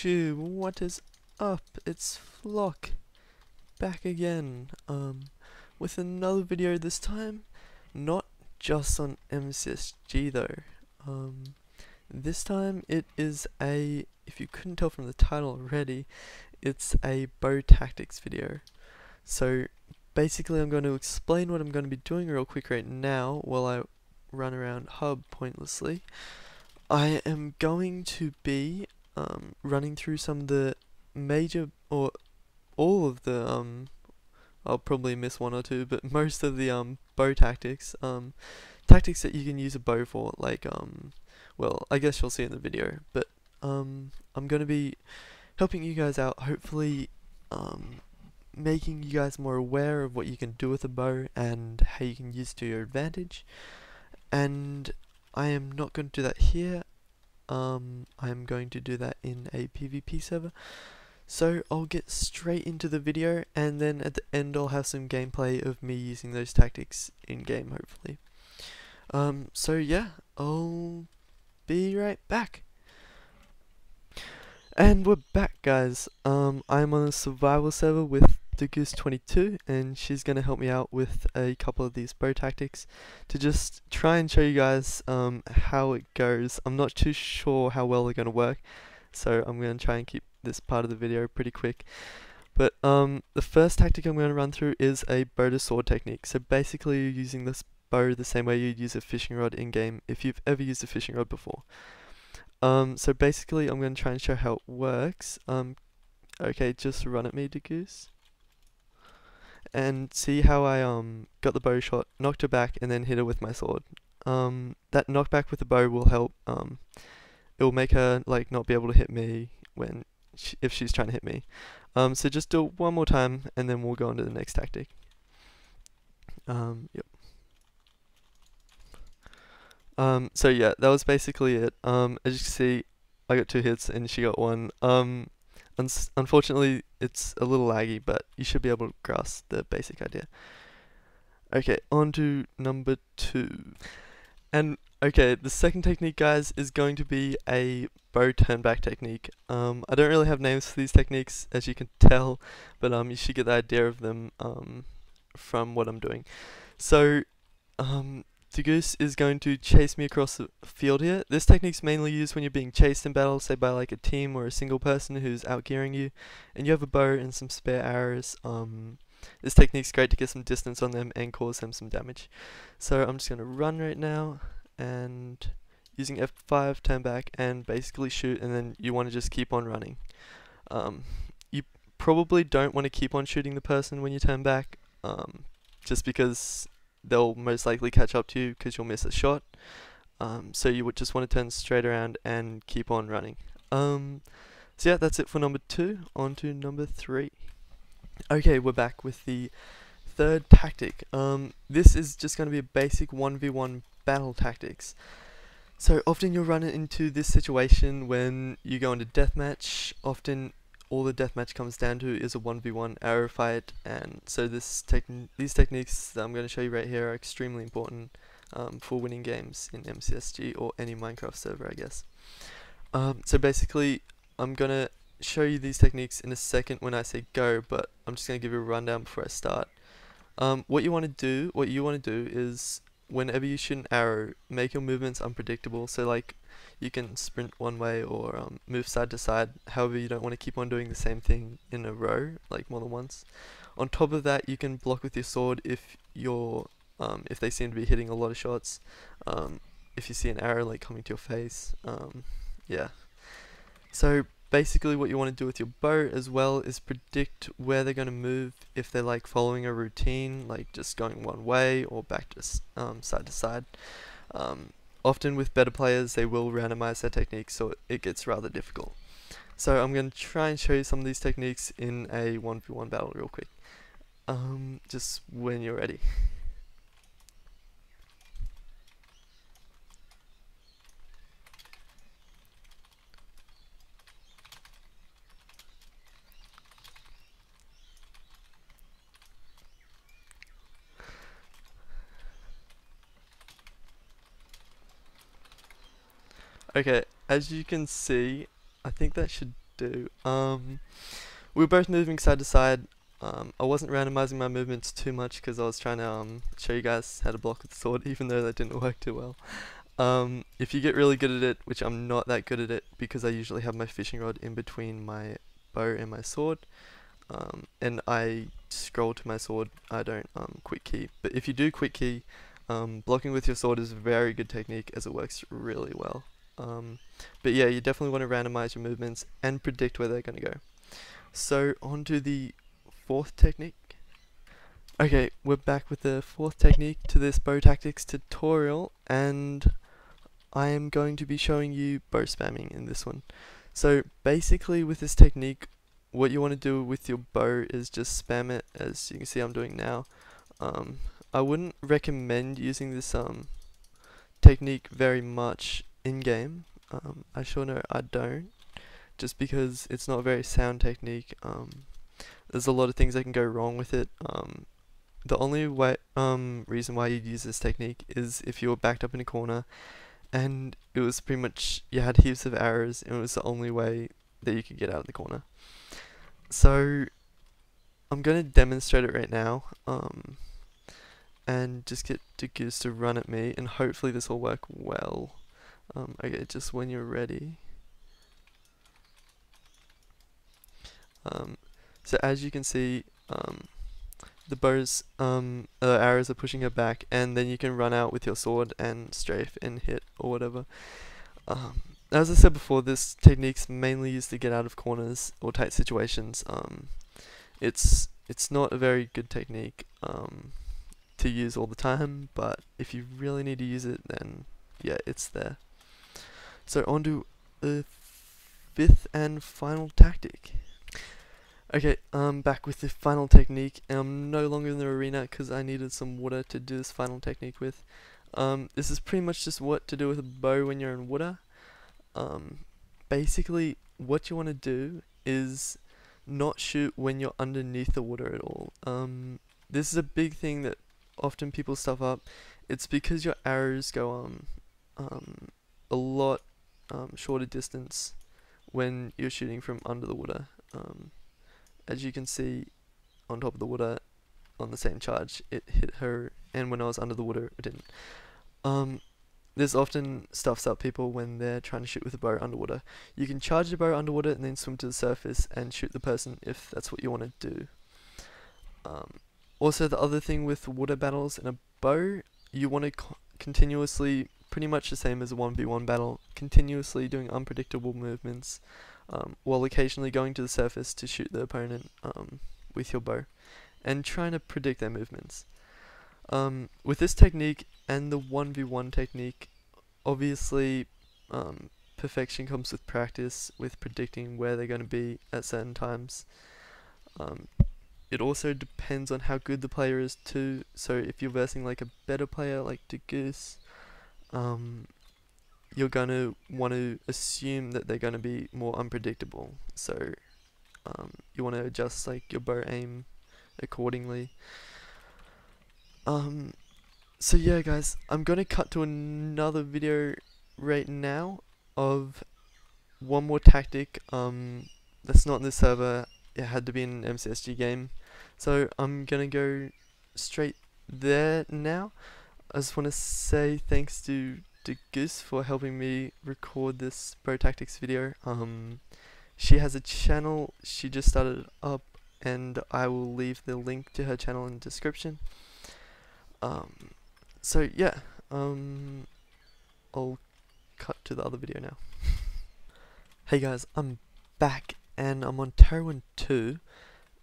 YouTube, what is up? It's Flok back again with another video, this time not just on MCSG though. This time it is if you couldn't tell from the title already, it's a bow tactics video. So basically I'm going to explain what I'm going to be doing real quick right now while I run around hub pointlessly. I am going to be running through some of the major, or all of the, I'll probably miss one or two, but most of the bow tactics, tactics that you can use a bow for, like, well, I guess you'll see in the video, but I'm going to be helping you guys out, hopefully making you guys more aware of what you can do with a bow and how you can use it to your advantage. And I am not going to do that here. I'm going to do that in a PvP server. So I'll get straight into the video, and then at the end I'll have some gameplay of me using those tactics in game, hopefully. So yeah, I'll be right back. And we're back, guys. I'm on a survival server with Deathmatch, and she's gonna help me out with a couple of these bow tactics to just try and show you guys how it goes. I'm not too sure how well they're gonna work, so I'm gonna try and keep this part of the video pretty quick. But the first tactic I'm gonna run through is a bow to sword technique. So basically you're using this bow the same way you'd use a fishing rod in game if you've ever used a fishing rod before. So basically I'm gonna try and show how it works. Okay, just run at me, Deathmatch. And see how I got the bow shot, knocked her back, and then hit her with my sword. That knockback with the bow will help. It will make her like not be able to hit me when if she's trying to hit me. So just do it one more time, and then we'll go on to the next tactic. Yep. So yeah, that was basically it. As you can see, I got 2 hits and she got 1. Unfortunately, it's a little laggy, but you should be able to grasp the basic idea. Okay, on to number 2. And okay, the second technique, guys, is going to be a bow turn back technique. I don't really have names for these techniques, as you can tell, but you should get the idea of them from what I'm doing. So, Deathmatch is going to chase me across the field here. This technique's mainly used when you're being chased in battle, say by like a team or a single person who's outgearing you, and you have a bow and some spare arrows. This technique's great to get some distance on them and cause them some damage. So I'm just going to run right now, and using F5, turn back, and basically shoot, and then you want to just keep on running. You probably don't want to keep on shooting the person when you turn back, just because they'll most likely catch up to you because you'll miss a shot. So you would just want to turn straight around and keep on running. So yeah, that's it for number 2. On to number 3. Okay, we're back with the third tactic. This is just going to be a basic 1v1 battle tactics. So often you'll run into this situation when you go into deathmatch. Often all the deathmatch comes down to is a 1v1 arrow fight, and so these techniques that I'm going to show you right here are extremely important for winning games in MCSG or any Minecraft server, I guess. So basically I'm going to show you these techniques in a second when I say go, but I'm just going to give you a rundown before I start. What you want to do is whenever you shoot an arrow, make your movements unpredictable. So like you can sprint one way or move side to side. However, you don't want to keep on doing the same thing in a row, like more than once. On top of that, you can block with your sword if they seem to be hitting a lot of shots. If you see an arrow like coming to your face, yeah. So basically what you want to do with your bow as well is predict where they're going to move if they're like following a routine, like just going one way or back to side to side. Often with better players they will randomize their techniques, so it gets rather difficult. So I'm going to try and show you some of these techniques in a 1v1 battle real quick. Just when you're ready. Okay, as you can see, I think that should do. We were both moving side to side. I wasn't randomizing my movements too much because I was trying to show you guys how to block with the sword, even though that didn't work too well. If you get really good at it, which I'm not that good at it because I usually have my fishing rod in between my bow and my sword, and I scroll to my sword, I don't quick key. But if you do quick key, blocking with your sword is a very good technique as it works really well. But yeah, you definitely want to randomize your movements and predict where they're going to go. So on to the fourth technique. Okay, we're back with the fourth technique to this bow tactics tutorial, and I am going to be showing you bow spamming in this one. So basically with this technique, what you want to do with your bow is just spam it, as you can see I'm doing now. I wouldn't recommend using this technique very much in-game. I sure know I don't, just because it's not a very sound technique. There's a lot of things that can go wrong with it. The only way, reason why you'd use this technique is if you were backed up in a corner and it was pretty much, you had heaps of arrows and it was the only way that you could get out of the corner. So I'm going to demonstrate it right now, and just get Goose to run at me, and hopefully this will work well. Okay, just when you're ready. So as you can see, the bow's arrows are pushing her back, and then you can run out with your sword and strafe and hit or whatever. As I said before, this technique's mainly used to get out of corners or tight situations. It's not a very good technique to use all the time, but if you really need to use it, then yeah, it's there. So on to the fifth and final tactic. Okay, I'm back with the final technique. I'm no longer in the arena because I needed some water to do this final technique with. This is pretty much just what to do with a bow when you're in water. Basically, what you want to do is not shoot when you're underneath the water at all. This is a big thing that often people stuff up. It's because your arrows go a lot shorter distance when you're shooting from under the water. As you can see on top of the water on the same charge, it hit her, and when I was under the water, it didn't. This often stuffs up people when they're trying to shoot with a bow underwater. You can charge the bow underwater and then swim to the surface and shoot the person if that's what you want to do. Also, the other thing with water battles in a bow, you want to continuously, pretty much the same as a 1v1 battle, continuously doing unpredictable movements, while occasionally going to the surface to shoot the opponent with your bow, and trying to predict their movements. With this technique and the 1v1 technique, obviously perfection comes with practice, with predicting where they're going to be at certain times. It also depends on how good the player is too, so if you're versing like a better player like Goose, you're going to want to assume that they're going to be more unpredictable, so you want to adjust like your bow aim accordingly. So yeah guys, I'm going to cut to another video right now of one more tactic that's not in this server. It had to be in an MCSG game, so I'm going to go straight there now. I just want to say thanks to Goose for helping me record this bow tactics video. She has a channel she just started up, and I will leave the link to her channel in the description. So yeah, I'll cut to the other video now. Hey guys, I'm back and I'm on Terrain 2,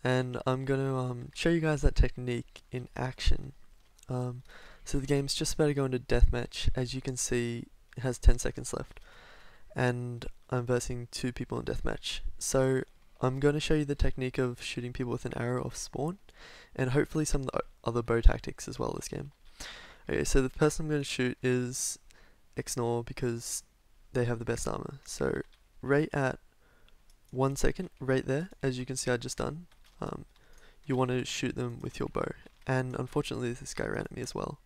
and I'm gonna show you guys that technique in action. So the game's just about to go into Deathmatch. As you can see, it has 10 seconds left, and I'm versing 2 people in Deathmatch. So I'm going to show you the technique of shooting people with an arrow off spawn, and hopefully some of the other bow tactics as well this game. Okay, so the person I'm going to shoot is Xnor because they have the best armor. So right at 1 second, right there, as you can see I just done, you want to shoot them with your bow. And unfortunately this guy ran at me as well.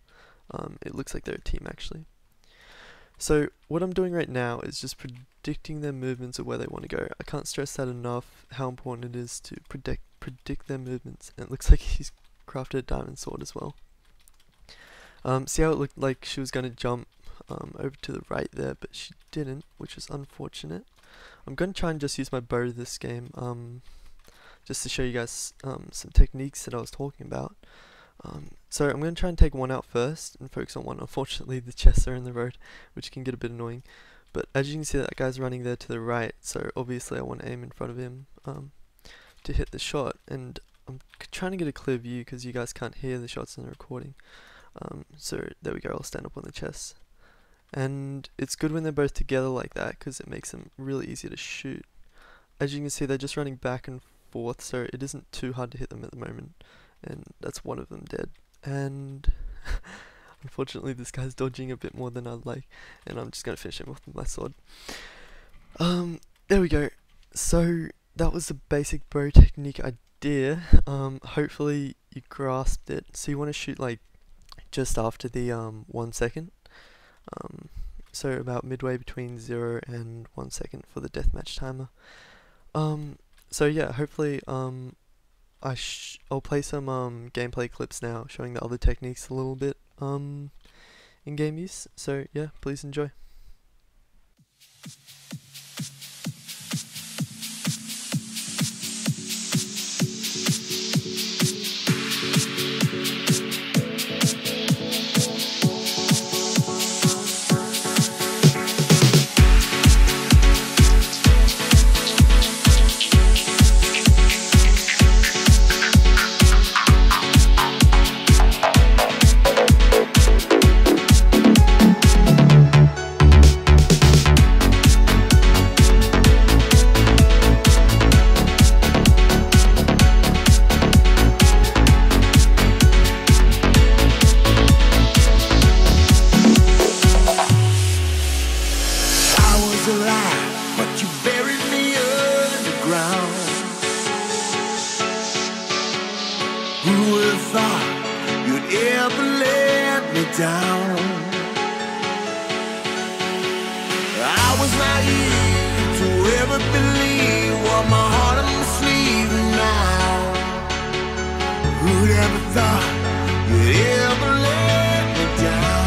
It looks like they're a team actually. So what I'm doing right now is just predicting their movements of where they want to go. I can't stress that enough, how important it is to predict their movements. And it looks like he's crafted a diamond sword as well. See how it looked like she was going to jump over to the right there, but she didn't, which is unfortunate. I'm going to try and just use my bow this game, just to show you guys some techniques that I was talking about. So I'm going to try and take one out first and focus on one. Unfortunately, the chests are in the road, which can get a bit annoying. But as you can see, that guy's running there to the right, so obviously I want to aim in front of him to hit the shot. And I'm trying to get a clear view because you guys can't hear the shots in the recording. So there we go, I'll stand up on the chest. And it's good when they're both together like that because it makes them really easy to shoot. As you can see, they're just running back and forth, so it isn't too hard to hit them at the moment. And that's one of them dead. And unfortunately this guy's dodging a bit more than I'd like, and I'm just going to finish him off with my sword. There we go. So that was the basic bow technique idea. Hopefully you grasped it. So you want to shoot like just after the 1 second. So about midway between 0 and 1 second for the deathmatch timer. So yeah, hopefully I'll play some gameplay clips now showing the other techniques a little bit in game use. So yeah, please enjoy. But you buried me underground. Who would have thought you'd ever let me down? I was naive to ever believe what my heart on my sleeve now. Who'd ever thought you'd ever let me down?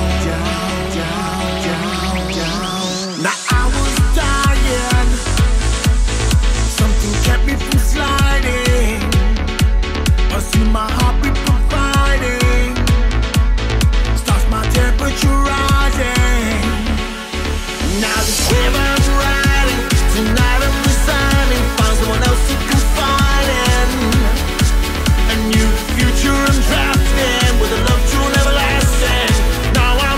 Now I was dying, something kept me from sliding. I see my heartbeat providing, starts my temperature rising. Now this wave I'm riding, tonight I'm resigning, find someone else to confide in. A new future I'm drafting, with a love true and everlasting. Now I'm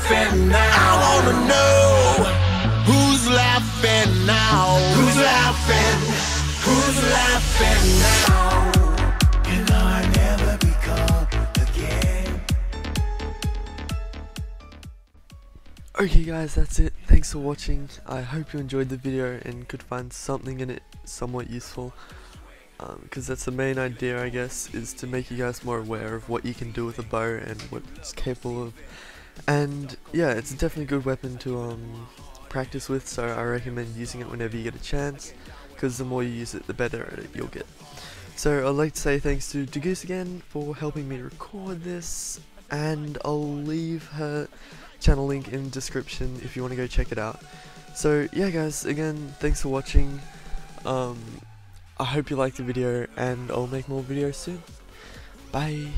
laughing now? I wanna know who's laughing now. Who's laughing? Who's laughing now? You know I'll never be called again. Okay guys, that's it. Thanks for watching. I hope you enjoyed the video and could find something in it somewhat useful. Because that's the main idea, I guess, is to make you guys more aware of what you can do with a bow and what it's capable of. And yeah, it's definitely a good weapon to practice with, so I recommend using it whenever you get a chance, because the more you use it, the better you'll get. So I'd like to say thanks to Degoose again for helping me record this, and I'll leave her channel link in the description if you want to go check it out. So yeah guys, again, thanks for watching. I hope you liked the video, and I'll make more videos soon. Bye.